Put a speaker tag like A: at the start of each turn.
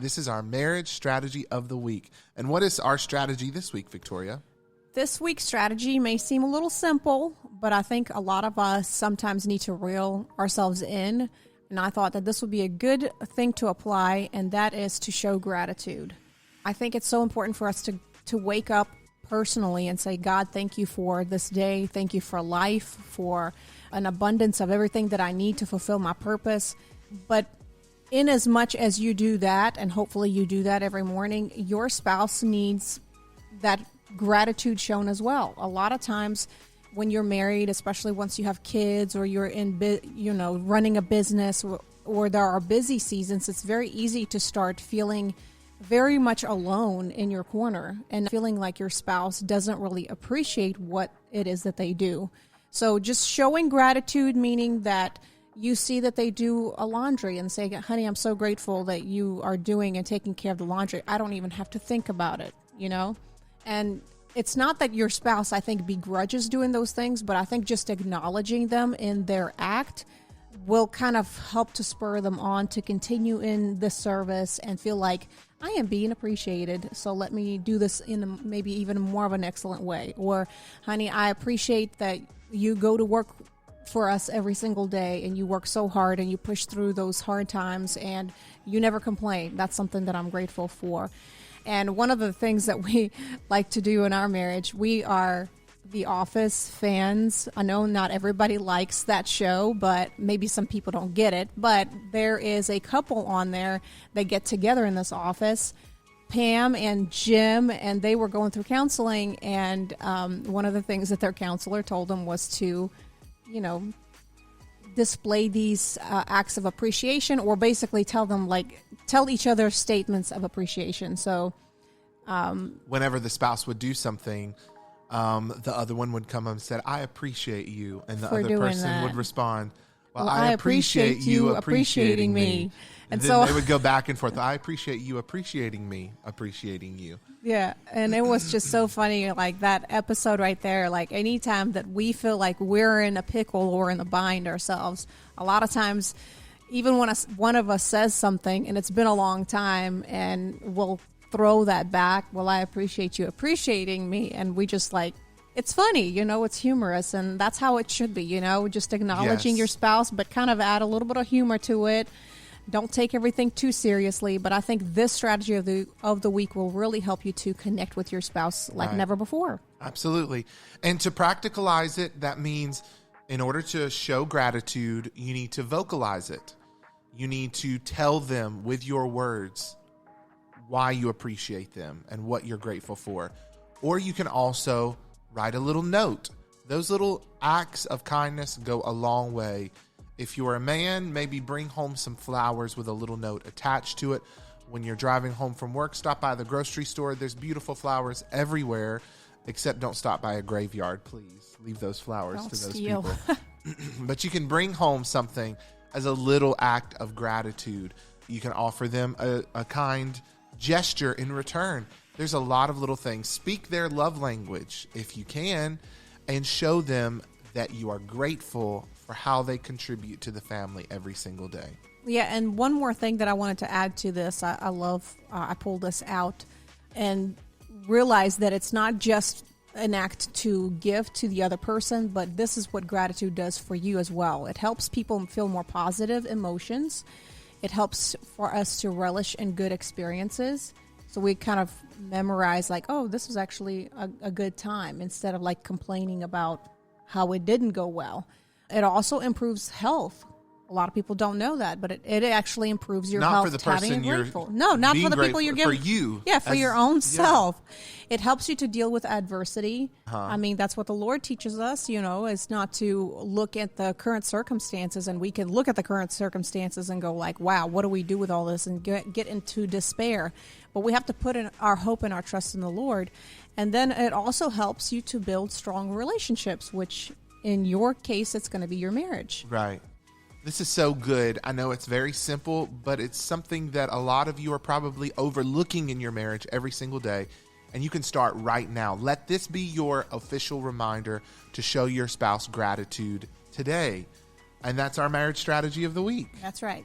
A: This is our marriage strategy of the week. And what is our strategy this week, Victoria?
B: This week's strategy may seem a little simple, but I think a lot of us sometimes need to reel ourselves in. And I thought that this would be a good thing to apply, and that is to show gratitude. I think it's so important for us to wake up personally and say, God, thank you for this day. Thank you for life, for an abundance of everything that I need to fulfill my purpose. But in as much as you do that, and hopefully you do that every morning, your spouse needs that gratitude shown as well. A lot of times when you're married, especially once you have kids or you're in, running a business or there are busy seasons, it's very easy to start feeling very much alone in your corner and feeling like your spouse doesn't really appreciate what it is that they do. So just showing gratitude, meaning that you see that they do a laundry and say, honey, I'm so grateful that you are doing and taking care of the laundry. I don't even have to think about it, And it's not that your spouse, I think, begrudges doing those things, but I think just acknowledging them in their act will kind of help to spur them on to continue in the service and feel like I am being appreciated. So let me do this in maybe even more of an excellent way. Or, honey, I appreciate that you go to work for us every single day and you work so hard and you push through those hard times and you never complain. That's something that I'm grateful for. And one of the things that we like to do in our marriage, we are The Office fans. I know not everybody likes that show, but maybe some people don't get it. But there is a couple on there that get together in this office, Pam and Jim, and they were going through counseling. And one of the things that their counselor told them was to display these acts of appreciation, or basically tell each other statements of appreciation. So
A: whenever the spouse would do something, the other one would come up and say, I appreciate you. And the other person would respond, well, I appreciate you appreciating me. And then so they would go back and forth. I appreciate you appreciating me, appreciating you.
B: Yeah. And it was just so funny, like that episode right there. Like anytime that we feel like we're in a pickle or in a bind ourselves, a lot of times, even when one of us says something and it's been a long time, and we'll throw that back, well, I appreciate you appreciating me. And we just it's funny, it's humorous. And that's how it should be, just acknowledging your spouse, but kind of add a little bit of humor to it. Don't take everything too seriously, but I think this strategy of the week will really help you to connect with your spouse like never before.
A: Absolutely. And to practicalize it, that means in order to show gratitude, you need to vocalize it. You need to tell them with your words why you appreciate them and what you're grateful for. Or you can also write a little note. Those little acts of kindness go a long way. If you're a man, maybe bring home some flowers with a little note attached to it. When you're driving home from work, stop by the grocery store. There's beautiful flowers everywhere, except don't stop by a graveyard, please. Leave those flowers to those people. But you can bring home something as a little act of gratitude. You can offer them a kind gesture in return. There's a lot of little things. Speak their love language if you can, and show them that you are grateful for how they contribute to the family every single day.
B: Yeah, and one more thing that I wanted to add to this, I pulled this out and realized that it's not just an act to give to the other person, but this is what gratitude does for you as well. It helps people feel more positive emotions. It helps for us to relish in good experiences. So we kind of memorize this was actually a good time, instead of complaining about how it didn't go well. It also improves health. A lot of people don't know that, but it actually improves your health.
A: Not for the person you're grateful.
B: No, not for the people you're giving.
A: For you.
B: Yeah, for your own self. It helps you to deal with adversity. I mean, that's what the Lord teaches us, is not to look at the current circumstances, and we can look at the current circumstances and go wow, what do we do with all this, and get into despair. But we have to put in our hope and our trust in the Lord. And then it also helps you to build strong relationships, which in your case, it's going to be your marriage.
A: Right. This is so good. I know it's very simple, but it's something that a lot of you are probably overlooking in your marriage every single day. And you can start right now. Let this be your official reminder to show your spouse gratitude today. And that's our marriage strategy of the week.
B: That's right.